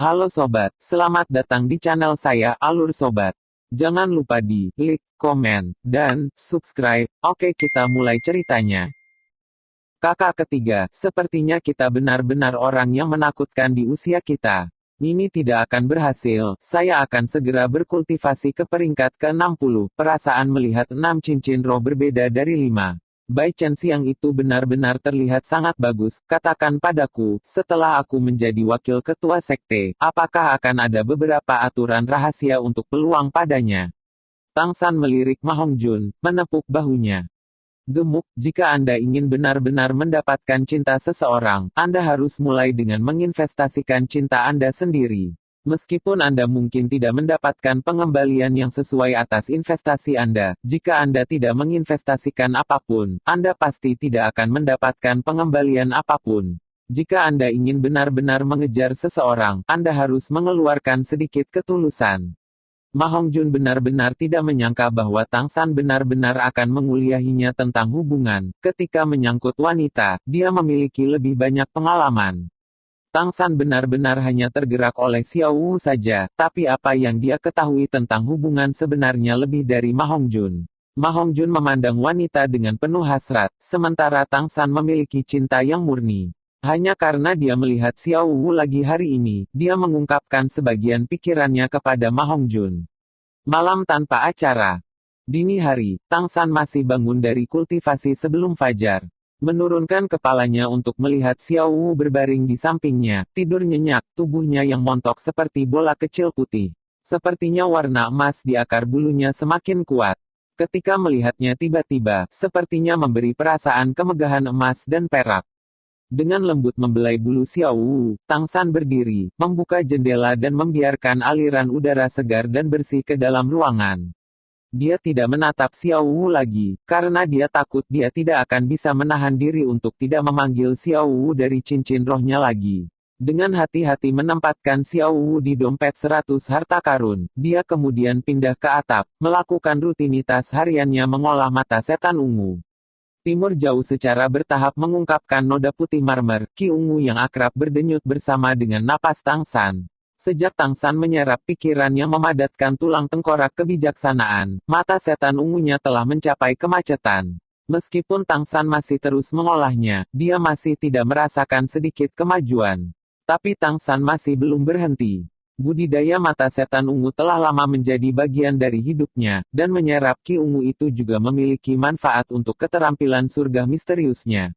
Halo sobat, selamat datang di channel saya Alur Sobat. Jangan lupa di like, komen, dan subscribe. Oke, kita mulai ceritanya. Kakak ketiga, sepertinya kita benar-benar orang yang menakutkan di usia kita. Ini tidak akan berhasil, saya akan segera berkultivasi ke peringkat ke-60. Perasaan melihat 6 cincin roh berbeda dari 5. Bai Chen Xiang itu benar-benar terlihat sangat bagus, katakan padaku, setelah aku menjadi wakil ketua sekte, apakah akan ada beberapa aturan rahasia untuk peluang padanya? Tang San melirik Ma Hongjun, menepuk bahunya. Gemuk, jika Anda ingin benar-benar mendapatkan cinta seseorang, Anda harus mulai dengan menginvestasikan cinta Anda sendiri. Meskipun Anda mungkin tidak mendapatkan pengembalian yang sesuai atas investasi Anda, jika Anda tidak menginvestasikan apapun, Anda pasti tidak akan mendapatkan pengembalian apapun. Jika Anda ingin benar-benar mengejar seseorang, Anda harus mengeluarkan sedikit ketulusan. Ma Hongjun benar-benar tidak menyangka bahwa Tang San benar-benar akan menguliahinya tentang hubungan. Ketika menyangkut wanita, dia memiliki lebih banyak pengalaman. Tang San benar-benar hanya tergerak oleh Xiao Wu saja, tapi apa yang dia ketahui tentang hubungan sebenarnya lebih dari Ma Hongjun. Ma Hongjun memandang wanita dengan penuh hasrat, sementara Tang San memiliki cinta yang murni. Hanya karena dia melihat Xiao Wu lagi hari ini, dia mengungkapkan sebagian pikirannya kepada Ma Hongjun. Malam tanpa acara. Dini hari, Tang San masih bangun dari kultivasi sebelum fajar. Menurunkan kepalanya untuk melihat Xiao Wu berbaring di sampingnya, tidur nyenyak, tubuhnya yang montok seperti bola kecil putih. Sepertinya warna emas di akar bulunya semakin kuat. Ketika melihatnya tiba-tiba, sepertinya memberi perasaan kemegahan emas dan perak. Dengan lembut membelai bulu Xiao Wu, Tang San berdiri, membuka jendela dan membiarkan aliran udara segar dan bersih ke dalam ruangan. Dia tidak menatap Xiao Wu lagi, karena dia takut dia tidak akan bisa menahan diri untuk tidak memanggil Xiao Wu dari cincin rohnya lagi. Dengan hati-hati menempatkan Xiao Wu di dompet 100 harta karun, dia kemudian pindah ke atap, melakukan rutinitas hariannya mengolah mata setan ungu. Timur Jauh secara bertahap mengungkapkan noda putih marmer, Ki ungu yang akrab berdenyut bersama dengan napas Tang San. Sejak Tang San menyerap pikiran yang memadatkan tulang tengkorak kebijaksanaan, mata setan ungunya telah mencapai kemacetan. Meskipun Tang San masih terus mengolahnya, dia masih tidak merasakan sedikit kemajuan. Tapi Tang San masih belum berhenti. Budidaya mata setan ungu telah lama menjadi bagian dari hidupnya, dan menyerap Ki ungu itu juga memiliki manfaat untuk keterampilan surga misteriusnya.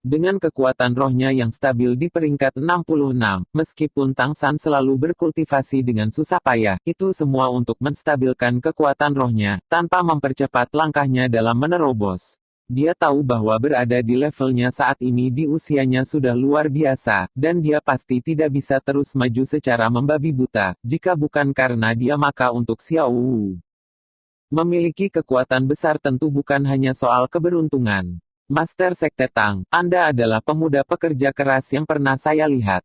Dengan kekuatan rohnya yang stabil di peringkat 66, meskipun Tang San selalu berkultivasi dengan susah payah, itu semua untuk menstabilkan kekuatan rohnya, tanpa mempercepat langkahnya dalam menerobos. Dia tahu bahwa berada di levelnya saat ini di usianya sudah luar biasa, dan dia pasti tidak bisa terus maju secara membabi buta, jika bukan karena dia maka untuk Xiao Wu. Memiliki kekuatan besar tentu bukan hanya soal keberuntungan. Master Sekte Tang, Anda adalah pemuda pekerja keras yang pernah saya lihat.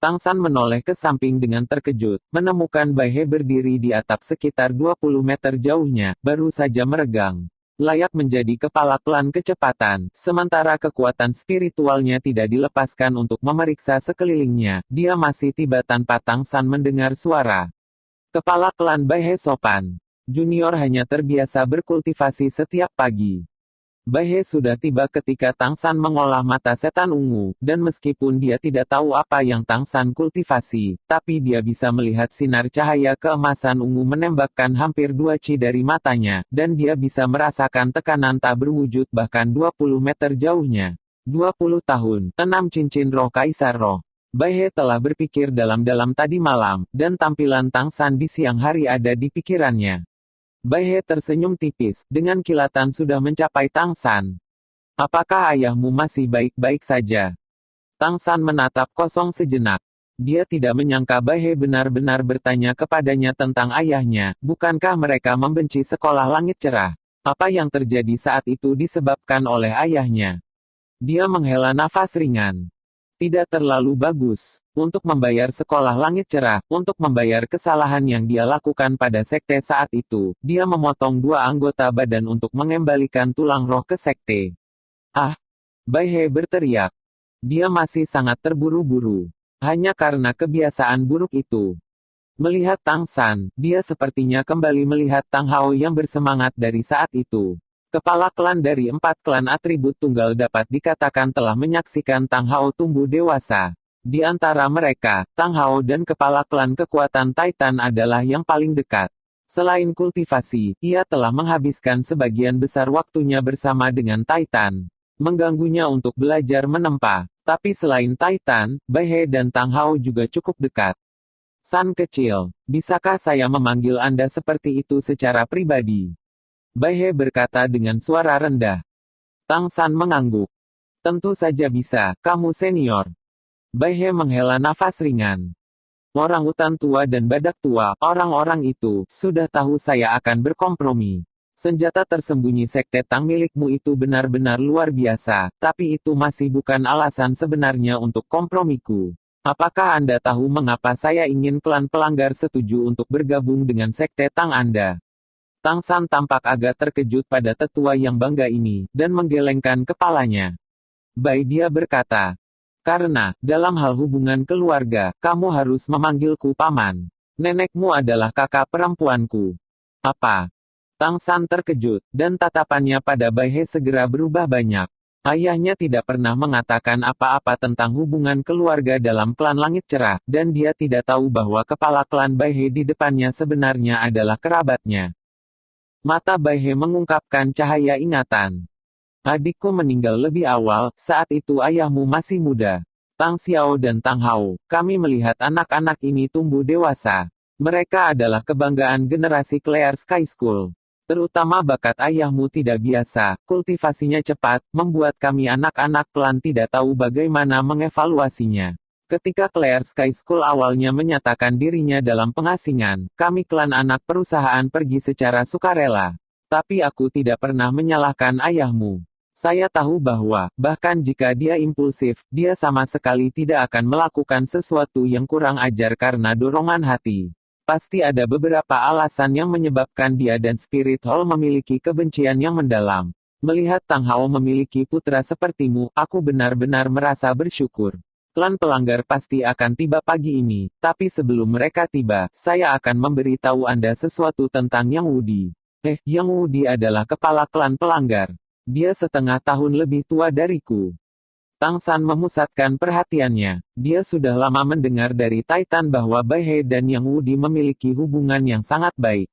Tang San menoleh ke samping dengan terkejut, menemukan Bai He berdiri di atap sekitar 20 meter jauhnya, baru saja meregang. Layak menjadi kepala klan kecepatan, sementara kekuatan spiritualnya tidak dilepaskan untuk memeriksa sekelilingnya, dia masih tiba tanpa Tang San mendengar suara. Kepala klan Bai He sopan. Junior hanya terbiasa berkultivasi setiap pagi. Bai He sudah tiba ketika Tang San mengolah mata setan ungu, dan meskipun dia tidak tahu apa yang Tang San kultivasi, tapi dia bisa melihat sinar cahaya keemasan ungu menembakkan hampir 2 ci dari matanya, dan dia bisa merasakan tekanan tak berwujud bahkan 20 meter jauhnya. 20 tahun, 6 cincin roh Kaisar Roh. Bai He telah berpikir dalam-dalam tadi malam, dan tampilan Tang San di siang hari ada di pikirannya. Bai He tersenyum tipis, dengan kilatan sudah mencapai Tang San. Apakah ayahmu masih baik-baik saja? Tang San menatap kosong sejenak. Dia tidak menyangka Bai He benar-benar bertanya kepadanya tentang ayahnya, bukankah mereka membenci sekolah langit cerah? Apa yang terjadi saat itu disebabkan oleh ayahnya? Dia menghela nafas ringan. Tidak terlalu bagus. Untuk membayar sekolah langit cerah, untuk membayar kesalahan yang dia lakukan pada sekte saat itu, dia memotong 2 anggota badan untuk mengembalikan tulang roh ke sekte. Ah! Bai He berteriak. Dia masih sangat terburu-buru. Hanya karena kebiasaan buruk itu. Melihat Tang San, dia sepertinya kembali melihat Tang Hao yang bersemangat dari saat itu. Kepala klan dari 4 klan atribut tunggal dapat dikatakan telah menyaksikan Tang Hao tumbuh dewasa. Di antara mereka, Tang Hao dan kepala klan kekuatan Titan adalah yang paling dekat. Selain kultivasi, ia telah menghabiskan sebagian besar waktunya bersama dengan Titan, mengganggunya untuk belajar menempa. Tapi selain Titan, Bai He dan Tang Hao juga cukup dekat. San kecil, bisakah saya memanggil Anda seperti itu secara pribadi? Bai He berkata dengan suara rendah. Tang San mengangguk. Tentu saja bisa, kamu senior. Bai He menghela nafas ringan. Orang hutan tua dan badak tua, orang-orang itu, sudah tahu saya akan berkompromi. Senjata tersembunyi sekte Tang milikmu itu benar-benar luar biasa, tapi itu masih bukan alasan sebenarnya untuk kompromiku. Apakah Anda tahu mengapa saya ingin klan pelanggar setuju untuk bergabung dengan sekte Tang Anda? Tang San tampak agak terkejut pada tetua yang bangga ini, dan menggelengkan kepalanya. Dia berkata, karena, dalam hal hubungan keluarga, kamu harus memanggilku paman. Nenekmu adalah kakak perempuanku. Apa? Tang San terkejut, dan tatapannya pada Bai He segera berubah banyak. Ayahnya tidak pernah mengatakan apa-apa tentang hubungan keluarga dalam klan Langit Cerah, dan dia tidak tahu bahwa kepala klan Bai He di depannya sebenarnya adalah kerabatnya. Mata Bai He mengungkapkan cahaya ingatan. Adikku meninggal lebih awal, saat itu ayahmu masih muda. Tang Xiao dan Tang Hao, kami melihat anak-anak ini tumbuh dewasa. Mereka adalah kebanggaan generasi Clear Sky School. Terutama bakat ayahmu tidak biasa, kultivasinya cepat, membuat kami anak-anak klan tidak tahu bagaimana mengevaluasinya. Ketika Clear Sky School awalnya menyatakan dirinya dalam pengasingan, kami klan anak perusahaan pergi secara sukarela. Tapi aku tidak pernah menyalahkan ayahmu. Saya tahu bahwa, bahkan jika dia impulsif, dia sama sekali tidak akan melakukan sesuatu yang kurang ajar karena dorongan hati. Pasti ada beberapa alasan yang menyebabkan dia dan Spirit Hall memiliki kebencian yang mendalam. Melihat Tang Hao memiliki putra sepertimu, aku benar-benar merasa bersyukur. Klan pelanggar pasti akan tiba pagi ini, tapi sebelum mereka tiba, saya akan memberitahu Anda sesuatu tentang Yang Wudi. Yang Wudi adalah kepala klan pelanggar. Dia setengah tahun lebih tua dariku. Tang San memusatkan perhatiannya. Dia sudah lama mendengar dari Titan bahwa Bai He dan Yang Wudi memiliki hubungan yang sangat baik.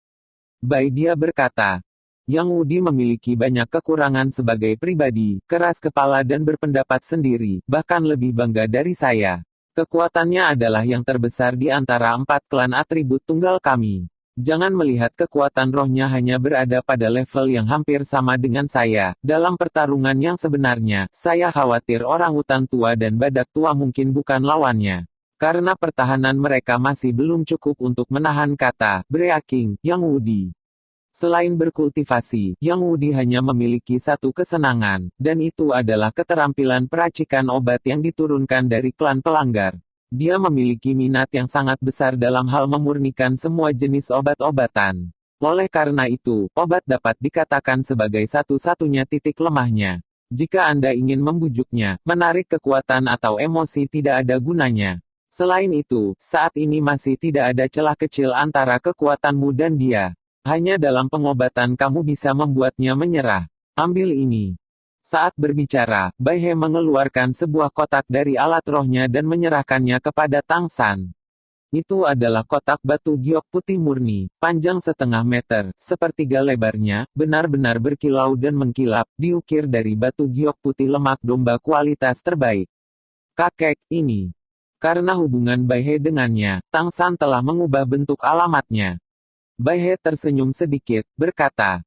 Dia berkata, Yang Wudi memiliki banyak kekurangan sebagai pribadi, keras kepala dan berpendapat sendiri, bahkan lebih bangga dari saya. Kekuatannya adalah yang terbesar di antara 4 klan atribut tunggal kami. Jangan melihat kekuatan rohnya hanya berada pada level yang hampir sama dengan saya. Dalam pertarungan yang sebenarnya, saya khawatir orang hutan tua dan badak tua mungkin bukan lawannya. Karena pertahanan mereka masih belum cukup untuk menahan kata, Breaking, Yang Wudi. Selain berkultivasi, Yang Wudi hanya memiliki satu kesenangan, dan itu adalah keterampilan peracikan obat yang diturunkan dari klan pelanggar. Dia memiliki minat yang sangat besar dalam hal memurnikan semua jenis obat-obatan. Oleh karena itu, obat dapat dikatakan sebagai satu-satunya titik lemahnya. Jika Anda ingin membujuknya, menarik kekuatan atau emosi tidak ada gunanya. Selain itu, saat ini masih tidak ada celah kecil antara kekuatanmu dan dia. Hanya dalam pengobatan kamu bisa membuatnya menyerah. Ambil ini. Saat berbicara, Bai He mengeluarkan sebuah kotak dari alat rohnya dan menyerahkannya kepada Tang San. Itu adalah kotak batu giok putih murni, panjang setengah meter, sepertiga lebarnya, benar-benar berkilau dan mengkilap, diukir dari batu giok putih lemak domba kualitas terbaik. Kakek, ini. Karena hubungan Bai He dengannya, Tang San telah mengubah bentuk alamatnya. Bai He tersenyum sedikit, berkata,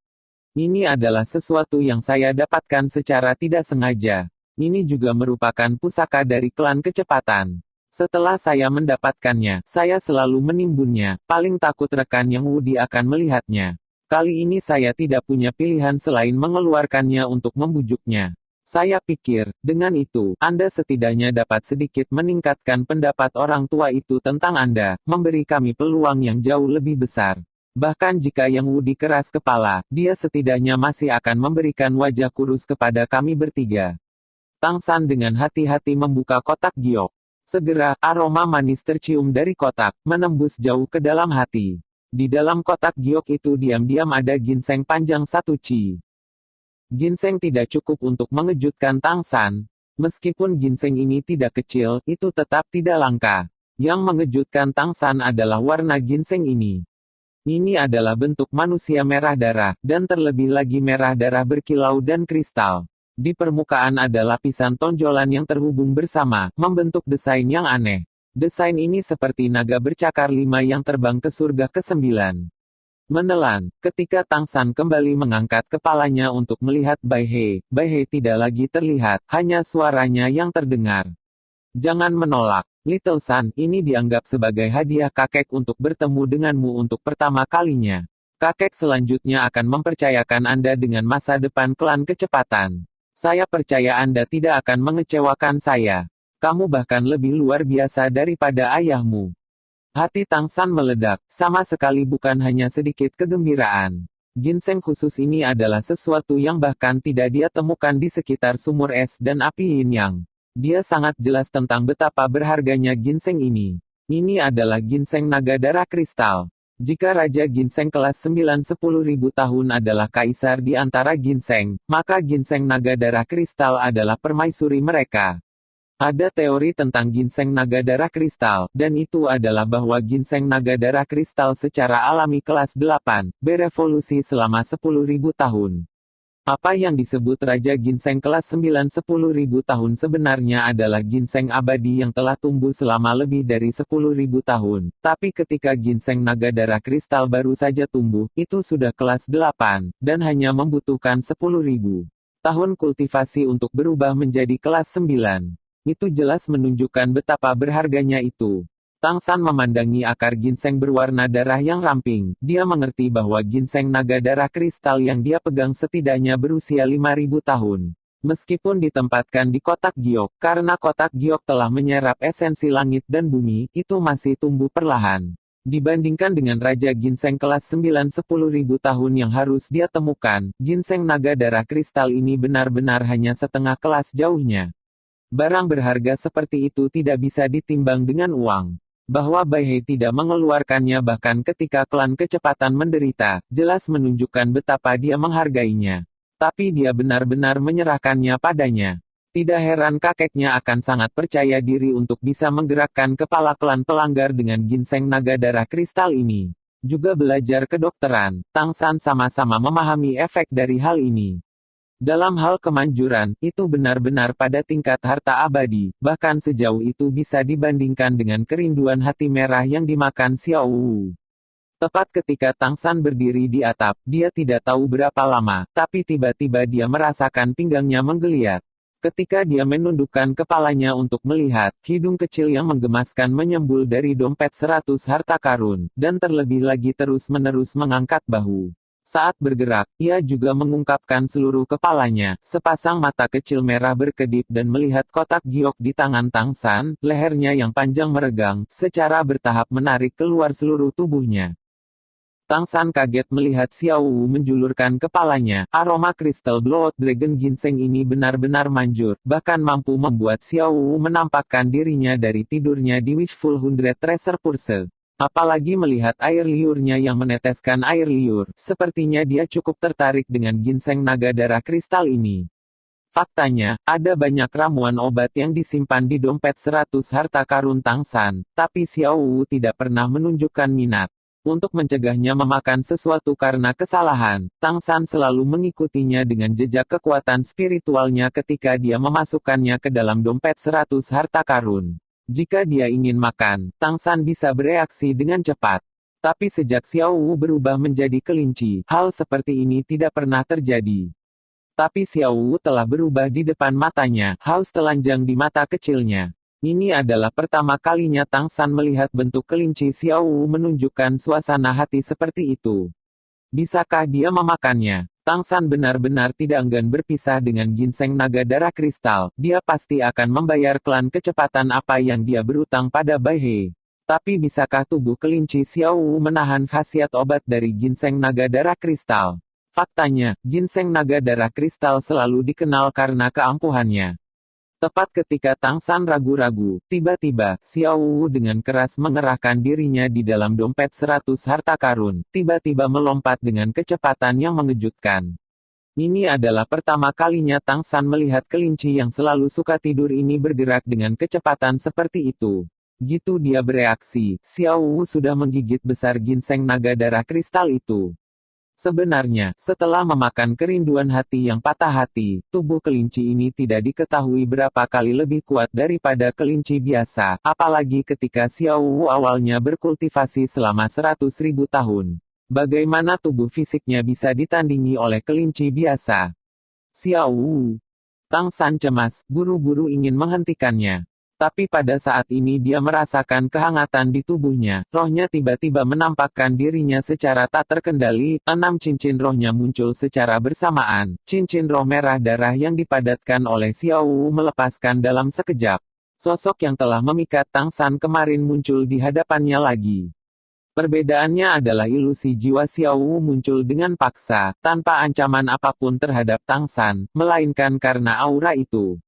ini adalah sesuatu yang saya dapatkan secara tidak sengaja. Ini juga merupakan pusaka dari klan kecepatan. Setelah saya mendapatkannya, saya selalu menimbunnya, paling takut rekan Yang Wudi akan melihatnya. Kali ini saya tidak punya pilihan selain mengeluarkannya untuk membujuknya. Saya pikir, dengan itu, Anda setidaknya dapat sedikit meningkatkan pendapat orang tua itu tentang Anda, memberi kami peluang yang jauh lebih besar. Bahkan jika Yang Wudi keras kepala, dia setidaknya masih akan memberikan wajah kurus kepada kami bertiga. Tang San dengan hati-hati membuka kotak giok. Segera, aroma manis tercium dari kotak, menembus jauh ke dalam hati. Di dalam kotak giok itu diam-diam ada ginseng panjang 1 chi. Ginseng tidak cukup untuk mengejutkan Tang San. Meskipun ginseng ini tidak kecil, itu tetap tidak langka. Yang mengejutkan Tang San adalah warna ginseng ini. Ini adalah bentuk manusia merah darah, dan terlebih lagi merah darah berkilau dan kristal. Di permukaan ada lapisan tonjolan yang terhubung bersama, membentuk desain yang aneh. Desain ini seperti naga bercakar 5 yang terbang ke surga ke-9. Menelan, ketika Tang San kembali mengangkat kepalanya untuk melihat Bai He tidak lagi terlihat, hanya suaranya yang terdengar. Jangan menolak, Little San, ini dianggap sebagai hadiah kakek untuk bertemu denganmu untuk pertama kalinya. Kakek selanjutnya akan mempercayakan Anda dengan masa depan klan kecepatan. Saya percaya Anda tidak akan mengecewakan saya. Kamu bahkan lebih luar biasa daripada ayahmu. Hati Tang San meledak, sama sekali bukan hanya sedikit kegembiraan. Ginseng khusus ini adalah sesuatu yang bahkan tidak dia temukan di sekitar sumur es dan api yin yang. Dia sangat jelas tentang betapa berharganya ginseng ini. Ini adalah ginseng naga darah kristal. Jika Raja Ginseng kelas 9-10 ribu tahun adalah kaisar di antara ginseng, maka ginseng naga darah kristal adalah permaisuri mereka. Ada teori tentang ginseng naga darah kristal, dan itu adalah bahwa ginseng naga darah kristal secara alami kelas 8, berevolusi selama 10.000 tahun. Apa yang disebut Raja Ginseng kelas 9-10 ribu tahun sebenarnya adalah ginseng abadi yang telah tumbuh selama lebih dari 10.000 tahun, tapi ketika ginseng naga darah kristal baru saja tumbuh, itu sudah kelas 8, dan hanya membutuhkan 10.000 tahun kultivasi untuk berubah menjadi kelas 9. Itu jelas menunjukkan betapa berharganya itu. Tang San memandangi akar ginseng berwarna darah yang ramping. Dia mengerti bahwa ginseng naga darah kristal yang dia pegang setidaknya berusia 5.000 tahun. Meskipun ditempatkan di kotak giok, karena kotak giok telah menyerap esensi langit dan bumi, itu masih tumbuh perlahan. Dibandingkan dengan Raja Ginseng kelas 9-10 ribu tahun yang harus dia temukan, ginseng naga darah kristal ini benar-benar hanya setengah kelas jauhnya. Barang berharga seperti itu tidak bisa ditimbang dengan uang. Bahwa Bai He tidak mengeluarkannya bahkan ketika klan kecepatan menderita, jelas menunjukkan betapa dia menghargainya. Tapi dia benar-benar menyerahkannya padanya. Tidak heran kakeknya akan sangat percaya diri untuk bisa menggerakkan kepala klan pelanggar dengan ginseng naga darah kristal ini. Juga belajar kedokteran, Tang San sama-sama memahami efek dari hal ini. Dalam hal kemanjuran, itu benar-benar pada tingkat harta abadi, bahkan sejauh itu bisa dibandingkan dengan kerinduan hati merah yang dimakan Xiao Wu. Tepat ketika Tang San berdiri di atap, dia tidak tahu berapa lama, tapi tiba-tiba dia merasakan pinggangnya menggeliat. Ketika dia menundukkan kepalanya untuk melihat, hidung kecil yang menggemaskan menyembul dari dompet 100 harta karun, dan terlebih lagi terus-menerus mengangkat bahu. Saat bergerak, ia juga mengungkapkan seluruh kepalanya, sepasang mata kecil merah berkedip dan melihat kotak giok di tangan Tang San, lehernya yang panjang meregang, secara bertahap menarik keluar seluruh tubuhnya. Tang San kaget melihat Xiao Wu menjulurkan kepalanya, aroma Crystal Blood Dragon ginseng ini benar-benar manjur, bahkan mampu membuat Xiao Wu menampakkan dirinya dari tidurnya di Wishful 100 Treasure Purse. Apalagi melihat air liurnya yang meneteskan air liur, sepertinya dia cukup tertarik dengan ginseng naga darah kristal ini. Faktanya, ada banyak ramuan obat yang disimpan di dompet 100 harta karun Tang San, tapi Xiao Wu tidak pernah menunjukkan minat. Untuk mencegahnya memakan sesuatu karena kesalahan, Tang San selalu mengikutinya dengan jejak kekuatan spiritualnya ketika dia memasukkannya ke dalam dompet 100 harta karun. Jika dia ingin makan, Tang San bisa bereaksi dengan cepat. Tapi sejak Xiao Wu berubah menjadi kelinci, hal seperti ini tidak pernah terjadi. Tapi Xiao Wu telah berubah di depan matanya, haus telanjang di mata kecilnya. Ini adalah pertama kalinya Tang San melihat bentuk kelinci Xiao Wu menunjukkan suasana hati seperti itu. Bisakah dia memakannya? Tang San benar-benar tidak enggan berpisah dengan ginseng naga darah kristal, dia pasti akan membayar klan kecepatan apa yang dia berutang pada Bai He. Tapi bisakah tubuh kelinci Xiao Wu menahan khasiat obat dari ginseng naga darah kristal? Faktanya, ginseng naga darah kristal selalu dikenal karena keampuhannya. Tepat ketika Tang San ragu-ragu, tiba-tiba, Xiao Wu dengan keras mengerahkan dirinya di dalam dompet 100 harta karun, tiba-tiba melompat dengan kecepatan yang mengejutkan. Ini adalah pertama kalinya Tang San melihat kelinci yang selalu suka tidur ini bergerak dengan kecepatan seperti itu. Gitu dia bereaksi, Xiao Wu sudah menggigit besar ginseng naga darah kristal itu. Sebenarnya, setelah memakan kerinduan hati yang patah hati, tubuh kelinci ini tidak diketahui berapa kali lebih kuat daripada kelinci biasa, apalagi ketika Xiao Wu awalnya berkultivasi selama 100.000 tahun. Bagaimana tubuh fisiknya bisa ditandingi oleh kelinci biasa? Xiao Wu. Tang San cemas, buru-buru ingin menghentikannya. Tapi pada saat ini dia merasakan kehangatan di tubuhnya, rohnya tiba-tiba menampakkan dirinya secara tak terkendali, 6 cincin rohnya muncul secara bersamaan, cincin roh merah darah yang dipadatkan oleh Xiao Wu melepaskan dalam sekejap. Sosok yang telah memikat Tang San kemarin muncul di hadapannya lagi. Perbedaannya adalah ilusi jiwa Xiao Wu muncul dengan paksa, tanpa ancaman apapun terhadap Tang San, melainkan karena aura itu.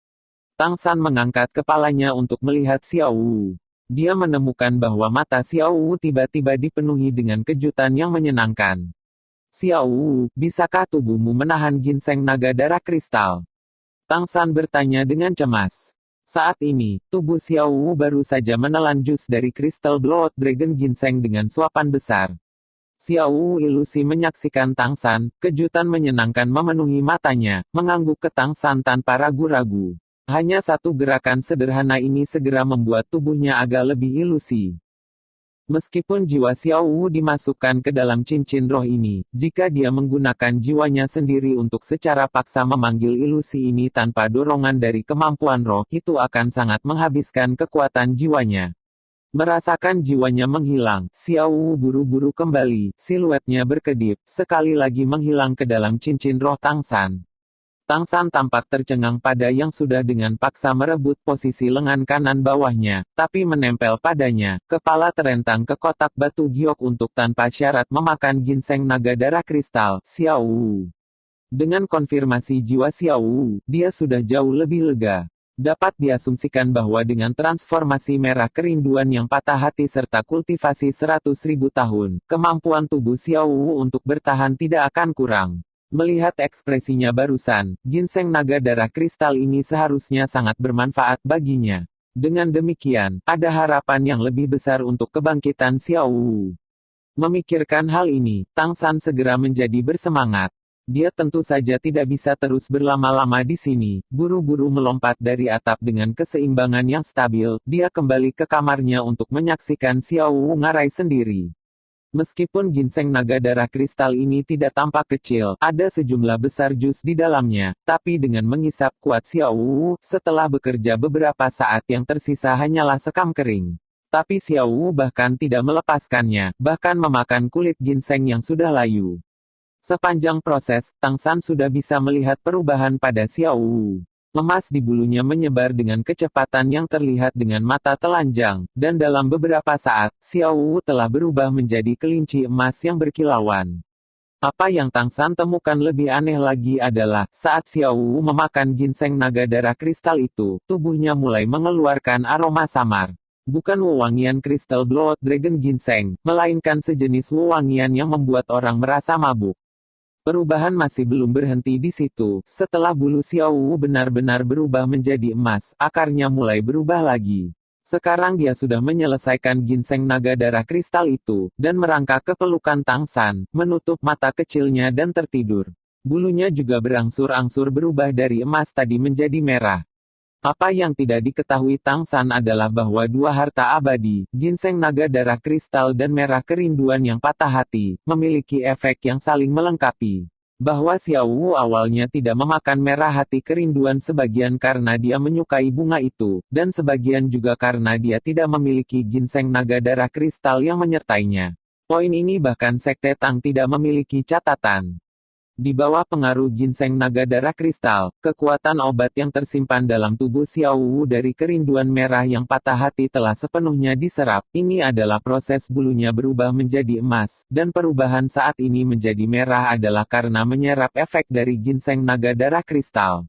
Tang San mengangkat kepalanya untuk melihat Xiao Wu. Dia menemukan bahwa mata Xiao Wu tiba-tiba dipenuhi dengan kejutan yang menyenangkan. Xiao Wu, bisakah tubuhmu menahan ginseng naga darah kristal? Tang San bertanya dengan cemas. Saat ini, tubuh Xiao Wu baru saja menelan jus dari Crystal Blood Dragon Ginseng dengan suapan besar. Xiao Wu ilusi menyaksikan Tang San, kejutan menyenangkan memenuhi matanya, mengangguk ke Tang San tanpa ragu-ragu. Hanya satu gerakan sederhana ini segera membuat tubuhnya agak lebih ilusi. Meskipun jiwa Xiao Wu dimasukkan ke dalam cincin roh ini, jika dia menggunakan jiwanya sendiri untuk secara paksa memanggil ilusi ini tanpa dorongan dari kemampuan roh, itu akan sangat menghabiskan kekuatan jiwanya. Merasakan jiwanya menghilang, Xiao Wu buru-buru kembali, siluetnya berkedip, sekali lagi menghilang ke dalam cincin roh Tang San. Tang San tampak tercengang pada yang sudah dengan paksa merebut posisi lengan kanan bawahnya, tapi menempel padanya, kepala terentang ke kotak batu giok untuk tanpa syarat memakan ginseng naga darah kristal, Xiao Wu. Dengan konfirmasi jiwa Xiao Wu, dia sudah jauh lebih lega. Dapat diasumsikan bahwa dengan transformasi merah kerinduan yang patah hati serta kultivasi 100.000 tahun, kemampuan tubuh Xiao Wu untuk bertahan tidak akan kurang. Melihat ekspresinya barusan, ginseng naga darah kristal ini seharusnya sangat bermanfaat baginya. Dengan demikian, ada harapan yang lebih besar untuk kebangkitan Xiao Wu. Memikirkan hal ini, Tang San segera menjadi bersemangat. Dia tentu saja tidak bisa terus berlama-lama di sini, buru-buru melompat dari atap dengan keseimbangan yang stabil, dia kembali ke kamarnya untuk menyaksikan Xiao Wu ngarai sendiri. Meskipun ginseng naga darah kristal ini tidak tampak kecil, ada sejumlah besar jus di dalamnya, tapi dengan mengisap kuat Xiao Wu, setelah bekerja beberapa saat yang tersisa hanyalah sekam kering. Tapi Xiao Wu bahkan tidak melepaskannya, bahkan memakan kulit ginseng yang sudah layu. Sepanjang proses, Tang San sudah bisa melihat perubahan pada Xiao Wu. Emas di bulunya menyebar dengan kecepatan yang terlihat dengan mata telanjang, dan dalam beberapa saat, Xiao Wu telah berubah menjadi kelinci emas yang berkilauan. Apa yang Tang San temukan lebih aneh lagi adalah, saat Xiao Wu memakan ginseng naga darah kristal itu, tubuhnya mulai mengeluarkan aroma samar. Bukan wewangian Crystal Blood Dragon Ginseng, melainkan sejenis wewangian yang membuat orang merasa mabuk. Perubahan masih belum berhenti di situ. Setelah bulu Xiao Wu benar-benar berubah menjadi emas, akarnya mulai berubah lagi. Sekarang dia sudah menyelesaikan ginseng naga darah kristal itu, dan merangkak ke pelukan Tang San, menutup mata kecilnya dan tertidur. Bulunya juga berangsur-angsur berubah dari emas tadi menjadi merah. Apa yang tidak diketahui Tang San adalah bahwa dua harta abadi, ginseng naga darah kristal dan merah kerinduan yang patah hati, memiliki efek yang saling melengkapi. Bahwa Xiao Wu awalnya tidak memakan merah hati kerinduan sebagian karena dia menyukai bunga itu, dan sebagian juga karena dia tidak memiliki ginseng naga darah kristal yang menyertainya. Poin ini bahkan Sekte Tang tidak memiliki catatan. Di bawah pengaruh ginseng naga darah kristal, kekuatan obat yang tersimpan dalam tubuh Xiao Wu dari kerinduan merah yang patah hati telah sepenuhnya diserap. Ini adalah proses bulunya berubah menjadi emas, dan perubahan saat ini menjadi merah adalah karena menyerap efek dari ginseng naga darah kristal.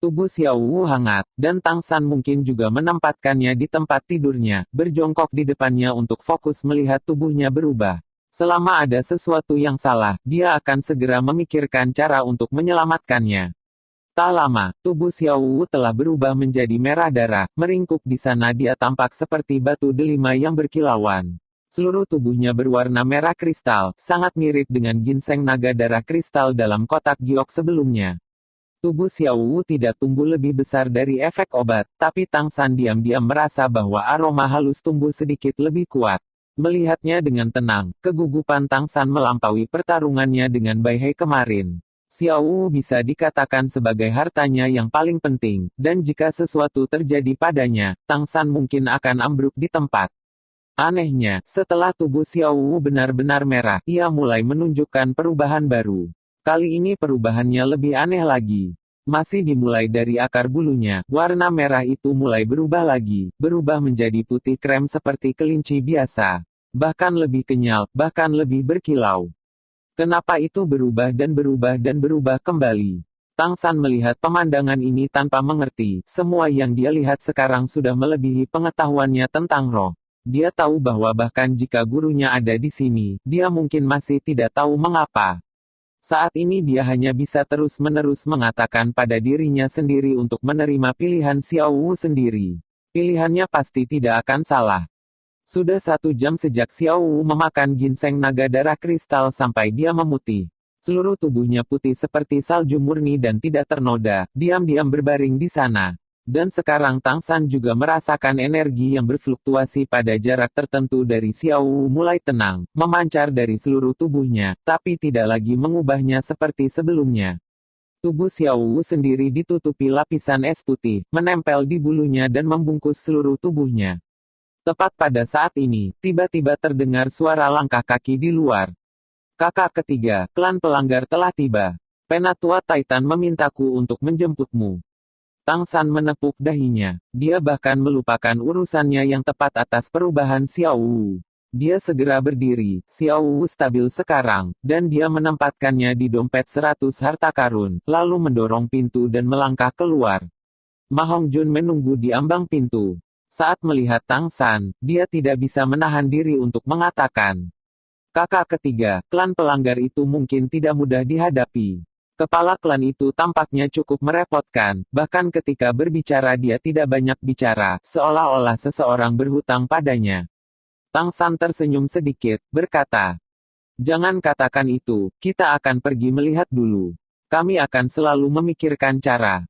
Tubuh Xiao Wu hangat, dan Tang San mungkin juga menempatkannya di tempat tidurnya, berjongkok di depannya untuk fokus melihat tubuhnya berubah. Selama ada sesuatu yang salah, dia akan segera memikirkan cara untuk menyelamatkannya. Tak lama, tubuh Xiao Wu telah berubah menjadi merah darah, meringkuk di sana dia tampak seperti batu delima yang berkilauan. Seluruh tubuhnya berwarna merah kristal, sangat mirip dengan ginseng naga darah kristal dalam kotak giok sebelumnya. Tubuh Xiao Wu tidak tumbuh lebih besar dari efek obat, tapi Tang San diam-diam merasa bahwa aroma halus tumbuh sedikit lebih kuat. Melihatnya dengan tenang, kegugupan Tang San melampaui pertarungannya dengan Bai He kemarin. Xiao Wu bisa dikatakan sebagai hartanya yang paling penting, dan jika sesuatu terjadi padanya, Tang San mungkin akan ambruk di tempat. Anehnya, setelah tubuh Xiao Wu benar-benar merah, ia mulai menunjukkan perubahan baru. Kali ini perubahannya lebih aneh lagi. Masih dimulai dari akar bulunya, warna merah itu mulai berubah lagi, berubah menjadi putih krem seperti kelinci biasa. Bahkan lebih kenyal, bahkan lebih berkilau. Kenapa itu berubah dan berubah dan berubah kembali? Tang San melihat pemandangan ini tanpa mengerti, semua yang dia lihat sekarang sudah melebihi pengetahuannya tentang roh. Dia tahu bahwa bahkan jika gurunya ada di sini, dia mungkin masih tidak tahu mengapa. Saat ini dia hanya bisa terus-menerus mengatakan pada dirinya sendiri untuk menerima pilihan Xiao Wu sendiri. Pilihannya pasti tidak akan salah. Sudah 1 jam sejak Xiao Wu memakan ginseng naga darah kristal sampai dia memutih. Seluruh tubuhnya putih seperti salju murni dan tidak ternoda, diam-diam berbaring di sana. Dan sekarang Tang San juga merasakan energi yang berfluktuasi pada jarak tertentu dari Xiao Wu mulai tenang, memancar dari seluruh tubuhnya, tapi tidak lagi mengubahnya seperti sebelumnya. Tubuh Xiao Wu sendiri ditutupi lapisan es putih, menempel di bulunya dan membungkus seluruh tubuhnya. Tepat pada saat ini, tiba-tiba terdengar suara langkah kaki di luar. Kakak ketiga, klan pelanggar telah tiba. Penatua Titan memintaku untuk menjemputmu. Tang San menepuk dahinya. Dia bahkan melupakan urusannya yang tepat atas perubahan Xiao Wu. Dia segera berdiri, Xiao Wu stabil sekarang, dan dia menempatkannya di dompet 100 harta karun, lalu mendorong pintu dan melangkah keluar. Ma Hongjun menunggu di ambang pintu. Saat melihat Tang San, dia tidak bisa menahan diri untuk mengatakan. Kakak ketiga, klan pelanggar itu mungkin tidak mudah dihadapi. Kepala klan itu tampaknya cukup merepotkan, bahkan ketika berbicara dia tidak banyak bicara, seolah-olah seseorang berhutang padanya. Tang San tersenyum sedikit, berkata, "Jangan katakan itu, kita akan pergi melihat dulu. Kami akan selalu memikirkan cara."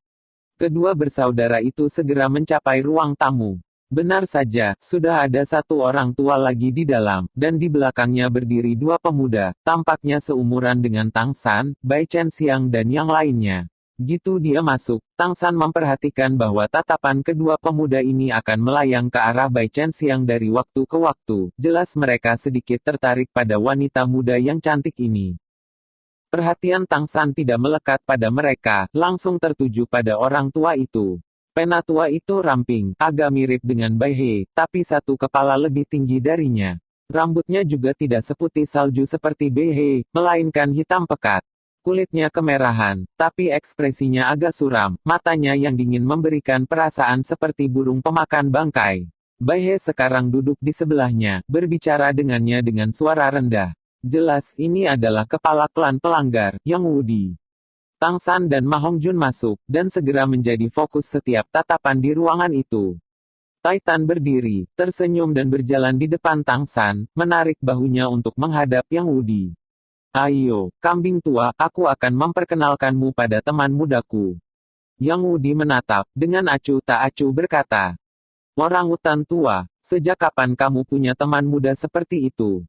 Kedua bersaudara itu segera mencapai ruang tamu. Benar saja, sudah ada 1 orang tua lagi di dalam, dan di belakangnya berdiri 2 pemuda, tampaknya seumuran dengan Tang San, Bai Chen Xiang dan yang lainnya. Gitu dia masuk, Tang San memperhatikan bahwa tatapan kedua pemuda ini akan melayang ke arah Bai Chen Xiang dari waktu ke waktu, jelas mereka sedikit tertarik pada wanita muda yang cantik ini. Perhatian Tang San tidak melekat pada mereka, langsung tertuju pada orang tua itu. Penatua itu ramping, agak mirip dengan Bai He, tapi 1 kepala lebih tinggi darinya. Rambutnya juga tidak seputih salju seperti Bai He, melainkan hitam pekat. Kulitnya kemerahan, tapi ekspresinya agak suram, matanya yang dingin memberikan perasaan seperti burung pemakan bangkai. Bai He sekarang duduk di sebelahnya, berbicara dengannya dengan suara rendah. Jelas ini adalah kepala klan pelanggar, Yang Wudi. Tang San dan Ma Hongjun masuk, dan segera menjadi fokus setiap tatapan di ruangan itu. Titan berdiri, tersenyum dan berjalan di depan Tang San, menarik bahunya untuk menghadap Yang Wudi. Ayo, kambing tua, aku akan memperkenalkanmu pada teman mudaku. Yang Wudi menatap, dengan acuh tak acuh berkata. Orang utan tua, sejak kapan kamu punya teman muda seperti itu?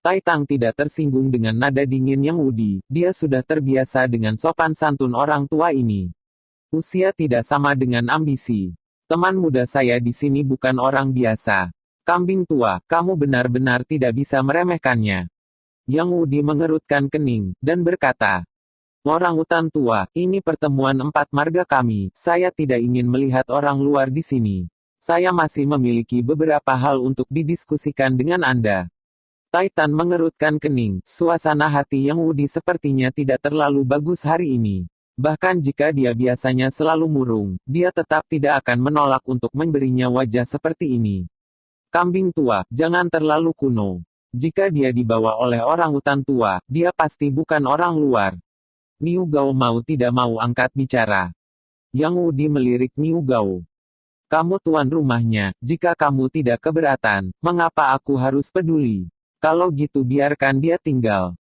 Tai Tang tidak tersinggung dengan nada dingin Yang Wudi, dia sudah terbiasa dengan sopan santun orang tua ini. Usia tidak sama dengan ambisi. Teman muda saya di sini bukan orang biasa. Kambing tua, kamu benar-benar tidak bisa meremehkannya. Yang Wudi mengerutkan kening, dan berkata, orang utan tua, ini pertemuan 4 marga kami, saya tidak ingin melihat orang luar di sini. Saya masih memiliki beberapa hal untuk didiskusikan dengan Anda. Titan mengerutkan kening, suasana hati Yang Wudi sepertinya tidak terlalu bagus hari ini. Bahkan jika dia biasanya selalu murung, dia tetap tidak akan menolak untuk memberinya wajah seperti ini. Kambing tua, jangan terlalu kuno. Jika dia dibawa oleh orang hutan tua, dia pasti bukan orang luar. Niu Gao mau tidak mau angkat bicara. Yang Wudi melirik Niu Gao. Kamu tuan rumahnya, jika kamu tidak keberatan, mengapa aku harus peduli? Kalau gitu biarkan dia tinggal.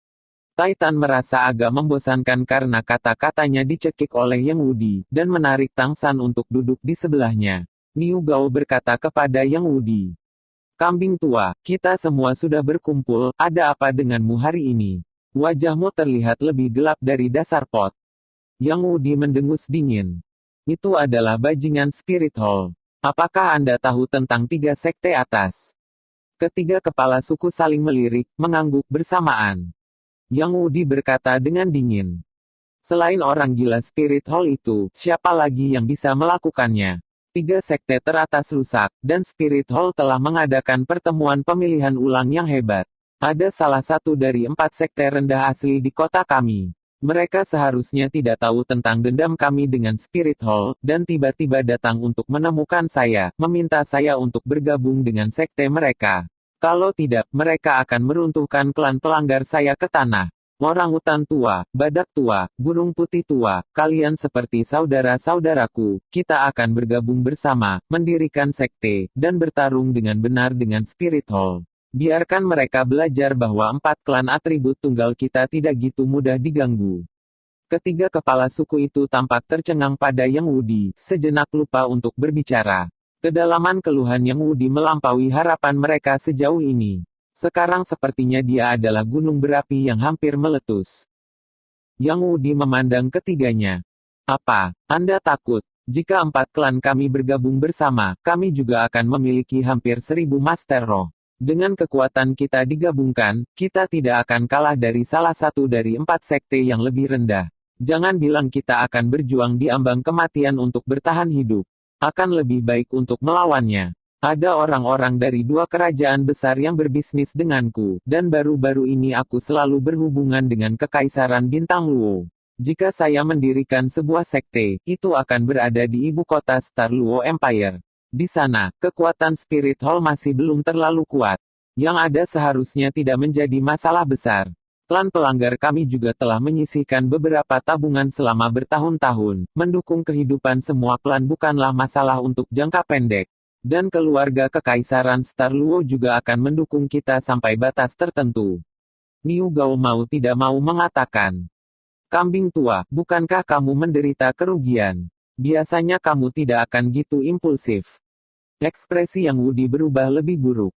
Titan merasa agak membosankan karena kata-katanya dicekik oleh Yang Wudi, dan menarik Tang San untuk duduk di sebelahnya. Niu Gao berkata kepada Yang Wudi. Kambing tua, kita semua sudah berkumpul, ada apa denganmu hari ini? Wajahmu terlihat lebih gelap dari dasar pot. Yang Wudi mendengus dingin. Itu adalah bajingan Spirit Hall. Apakah Anda tahu tentang 3 sekte atas? Ketiga kepala suku saling melirik, mengangguk bersamaan. Yang Wudi berkata dengan dingin. Selain orang gila Spirit Hall itu, siapa lagi yang bisa melakukannya? 3 sekte teratas rusak, dan Spirit Hall telah mengadakan pertemuan pemilihan ulang yang hebat. Ada salah satu dari 4 sekte rendah asli di kota kami. Mereka seharusnya tidak tahu tentang dendam kami dengan Spirit Hall, dan tiba-tiba datang untuk menemukan saya, meminta saya untuk bergabung dengan sekte mereka. Kalau tidak, mereka akan meruntuhkan klan pelanggar saya ke tanah. Orang hutan tua, badak tua, burung putih tua, kalian seperti saudara-saudaraku, kita akan bergabung bersama, mendirikan sekte, dan bertarung dengan benar dengan Spirit Hall. Biarkan mereka belajar bahwa 4 klan atribut tunggal kita tidak gitu mudah diganggu. Ketiga kepala suku itu tampak tercengang pada Yang Wudi, sejenak lupa untuk berbicara. Kedalaman keluhan Yang Wudi melampaui harapan mereka sejauh ini. Sekarang sepertinya dia adalah gunung berapi yang hampir meletus. Yang Wudi memandang ketiganya. Apa, Anda takut? Jika 4 klan kami bergabung bersama, kami juga akan memiliki hampir 1000 Master Roh. Dengan kekuatan kita digabungkan, kita tidak akan kalah dari salah satu dari 4 sekte yang lebih rendah. Jangan bilang kita akan berjuang di ambang kematian untuk bertahan hidup. Akan lebih baik untuk melawannya. Ada orang-orang dari 2 kerajaan besar yang berbisnis denganku, dan baru-baru ini aku selalu berhubungan dengan Kekaisaran Bintang Luo. Jika saya mendirikan sebuah sekte, itu akan berada di ibu kota Star Luo Empire. Di sana, kekuatan Spirit Hall masih belum terlalu kuat. Yang ada seharusnya tidak menjadi masalah besar. Klan pelanggar kami juga telah menyisihkan beberapa tabungan selama bertahun-tahun. Mendukung kehidupan semua klan bukanlah masalah untuk jangka pendek. Dan keluarga Kekaisaran Star Luo juga akan mendukung kita sampai batas tertentu. Niu Gao mau tidak mau mengatakan. Kambing tua, bukankah kamu menderita kerugian? Biasanya kamu tidak akan gitu impulsif. Ekspresi Yang Wudi berubah lebih buruk.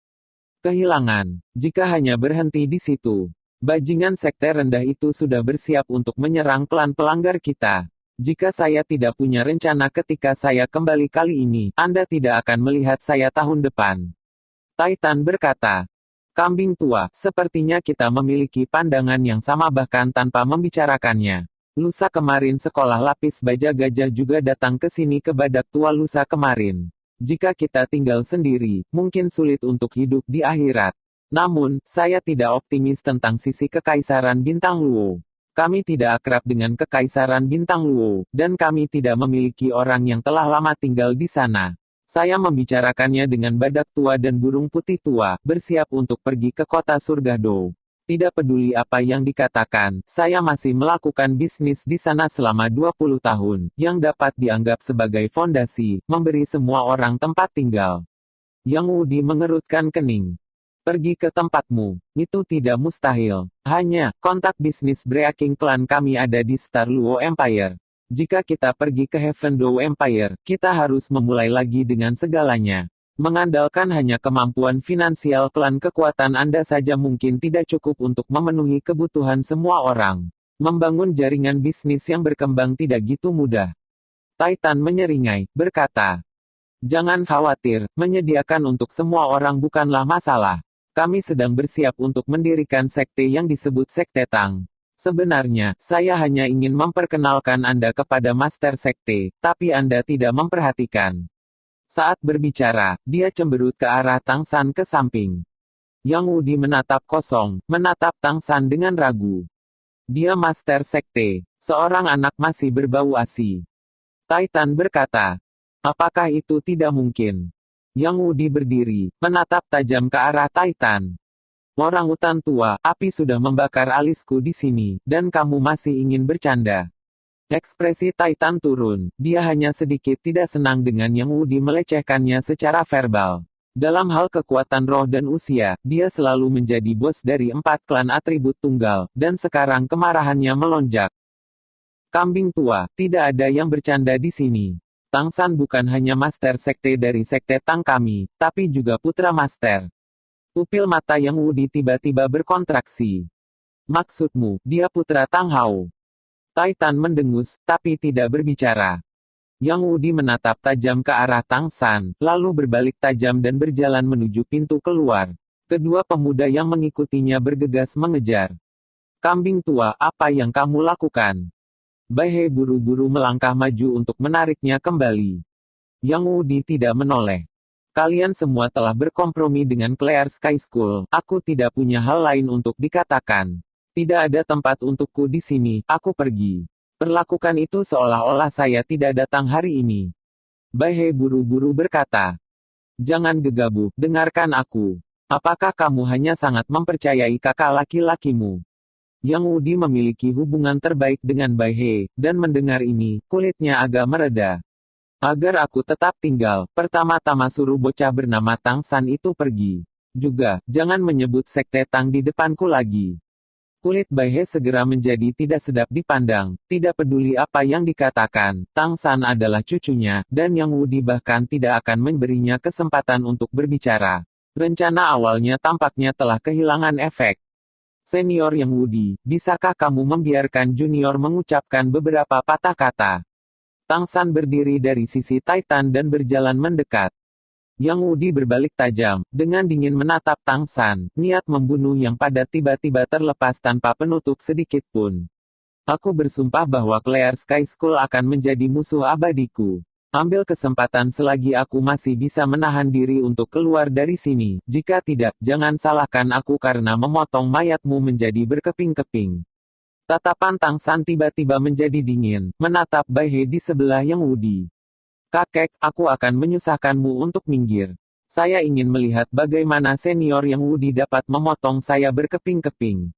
Kehilangan. Jika hanya berhenti di situ. Bajingan sekte rendah itu sudah bersiap untuk menyerang klan pelanggar kita. Jika saya tidak punya rencana ketika saya kembali kali ini, Anda tidak akan melihat saya tahun depan. Titan berkata. Kambing tua, sepertinya kita memiliki pandangan yang sama bahkan tanpa membicarakannya. Lusa kemarin sekolah lapis baja gajah juga datang ke sini ke badak tua lusa kemarin. Jika kita tinggal sendiri, mungkin sulit untuk hidup di akhirat. Namun, saya tidak optimis tentang sisi Kekaisaran Bintang Luo. Kami tidak akrab dengan Kekaisaran Bintang Luo, dan kami tidak memiliki orang yang telah lama tinggal di sana. Saya membicarakannya dengan badak tua dan burung putih tua, bersiap untuk pergi ke kota surga Dou. Tidak peduli apa yang dikatakan, saya masih melakukan bisnis di sana selama 20 tahun, yang dapat dianggap sebagai fondasi, memberi semua orang tempat tinggal. Yang Wudi mengerutkan kening. Pergi ke tempatmu, itu tidak mustahil. Hanya, kontak bisnis Breaking Clan kami ada di Star Luo Empire. Jika kita pergi ke Heaven Dou Empire, kita harus memulai lagi dengan segalanya. Mengandalkan hanya kemampuan finansial klan kekuatan Anda saja mungkin tidak cukup untuk memenuhi kebutuhan semua orang. Membangun jaringan bisnis yang berkembang tidak gitu mudah. Titan menyeringai, berkata. Jangan khawatir, menyediakan untuk semua orang bukanlah masalah. Kami sedang bersiap untuk mendirikan sekte yang disebut Sekte Tang. Sebenarnya, saya hanya ingin memperkenalkan Anda kepada Master Sekte, tapi Anda tidak memperhatikan. Saat berbicara, dia cemberut ke arah Tang San ke samping. Yang Wudi menatap kosong, menatap Tang San dengan ragu. Dia Master Sekte. Seorang anak masih berbau ASI. Titan berkata. Apakah itu tidak mungkin? Yang Wudi berdiri, menatap tajam ke arah Titan. Orangutan tua, api sudah membakar alisku di sini, dan kamu masih ingin bercanda. Ekspresi Titan turun, dia hanya sedikit tidak senang dengan Yang Wudi melecehkannya secara verbal. Dalam hal kekuatan roh dan usia, dia selalu menjadi bos dari 4 klan atribut tunggal, dan sekarang kemarahannya melonjak. Kambing tua, tidak ada yang bercanda di sini. Tang San bukan hanya master sekte dari sekte Tang kami, tapi juga putra master. Pupil mata Yang Wudi tiba-tiba berkontraksi. Maksudmu, dia putra Tang Hao? Titan mendengus, tapi tidak berbicara. Yang Wudi menatap tajam ke arah Tang San, lalu berbalik tajam dan berjalan menuju pintu keluar. Kedua pemuda yang mengikutinya bergegas mengejar. Kambing tua, apa yang kamu lakukan? Bai He buru-buru melangkah maju untuk menariknya kembali. Yang Wudi tidak menoleh. Kalian semua telah berkompromi dengan Clear Sky School, aku tidak punya hal lain untuk dikatakan. Tidak ada tempat untukku di sini, aku pergi. Perlakukan itu seolah-olah saya tidak datang hari ini. Bai He buru-buru berkata. Jangan gegabah, dengarkan aku. Apakah kamu hanya sangat mempercayai kakak laki-lakimu? Yang Wudi memiliki hubungan terbaik dengan Bai He, dan mendengar ini, kulitnya agak mereda. Agar aku tetap tinggal, pertama-tama suruh bocah bernama Tang San itu pergi. Juga, jangan menyebut sekte Tang di depanku lagi. Kulit Bai He segera menjadi tidak sedap dipandang, tidak peduli apa yang dikatakan, Tang San adalah cucunya, dan Yang Wudi bahkan tidak akan memberinya kesempatan untuk berbicara. Rencana awalnya tampaknya telah kehilangan efek. Senior Yang Wudi, bisakah kamu membiarkan junior mengucapkan beberapa patah kata? Tang San berdiri dari sisi Titan dan berjalan mendekat. Yang Wudi berbalik tajam, dengan dingin menatap Tang San, niat membunuh yang pada tiba-tiba terlepas tanpa penutup sedikit pun. Aku bersumpah bahwa Clear Sky School akan menjadi musuh abadiku. Ambil kesempatan selagi aku masih bisa menahan diri untuk keluar dari sini, jika tidak, jangan salahkan aku karena memotong mayatmu menjadi berkeping-keping. Tatapan Tang San tiba-tiba menjadi dingin, menatap Bai He di sebelah Yang Wudi. Kakek, aku akan menyusahkanmu untuk minggir. Saya ingin melihat bagaimana senior Yang Wudi dapat memotong saya berkeping-keping.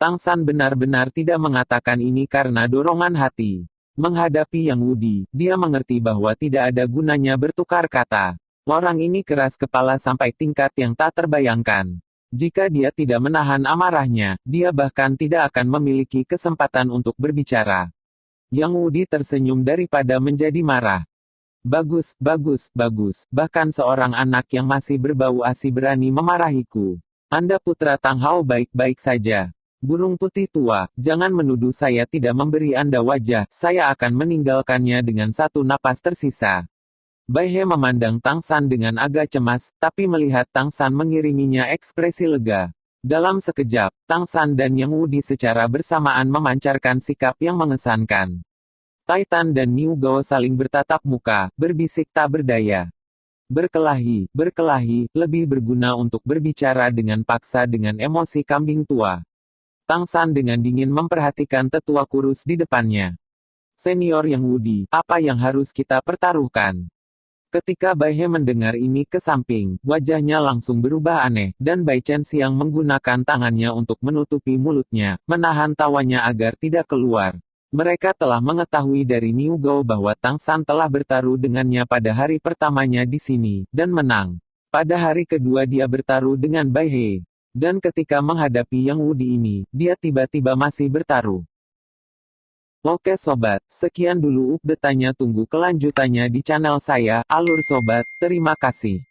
Tang San benar-benar tidak mengatakan ini karena dorongan hati. Menghadapi Yang Wudi, dia mengerti bahwa tidak ada gunanya bertukar kata. Orang ini keras kepala sampai tingkat yang tak terbayangkan. Jika dia tidak menahan amarahnya, dia bahkan tidak akan memiliki kesempatan untuk berbicara. Yang Wudi tersenyum daripada menjadi marah. Bagus, bagus, bagus, bahkan seorang anak yang masih berbau ASI berani memarahiku. Anda putra Tang Hao baik-baik saja. Burung putih tua, jangan menuduh saya tidak memberi Anda wajah, saya akan meninggalkannya dengan satu napas tersisa. Bai He memandang Tang San dengan agak cemas, tapi melihat Tang San mengiriminya ekspresi lega. Dalam sekejap, Tang San dan Yang Wudi secara bersamaan memancarkan sikap yang mengesankan. Titan dan Niu Gao saling bertatap muka, berbisik tak berdaya. Berkelahi, lebih berguna untuk berbicara dengan paksa dengan emosi kambing tua. Tang San dengan dingin memperhatikan tetua kurus di depannya. Senior Yang Wudi, apa yang harus kita pertaruhkan? Ketika Bai He mendengar ini ke samping, wajahnya langsung berubah aneh, dan Bai Chen Xiang menggunakan tangannya untuk menutupi mulutnya, menahan tawanya agar tidak keluar. Mereka telah mengetahui dari Niu Gao bahwa Tang San telah bertaruh dengannya pada hari pertamanya di sini, dan menang. Pada hari kedua dia bertaruh dengan Bai He. Dan ketika menghadapi Yang Wudi ini, dia tiba-tiba masih bertaruh. Oke sobat, sekian dulu update-nya, tunggu kelanjutannya di channel saya, Alur Sobat, terima kasih.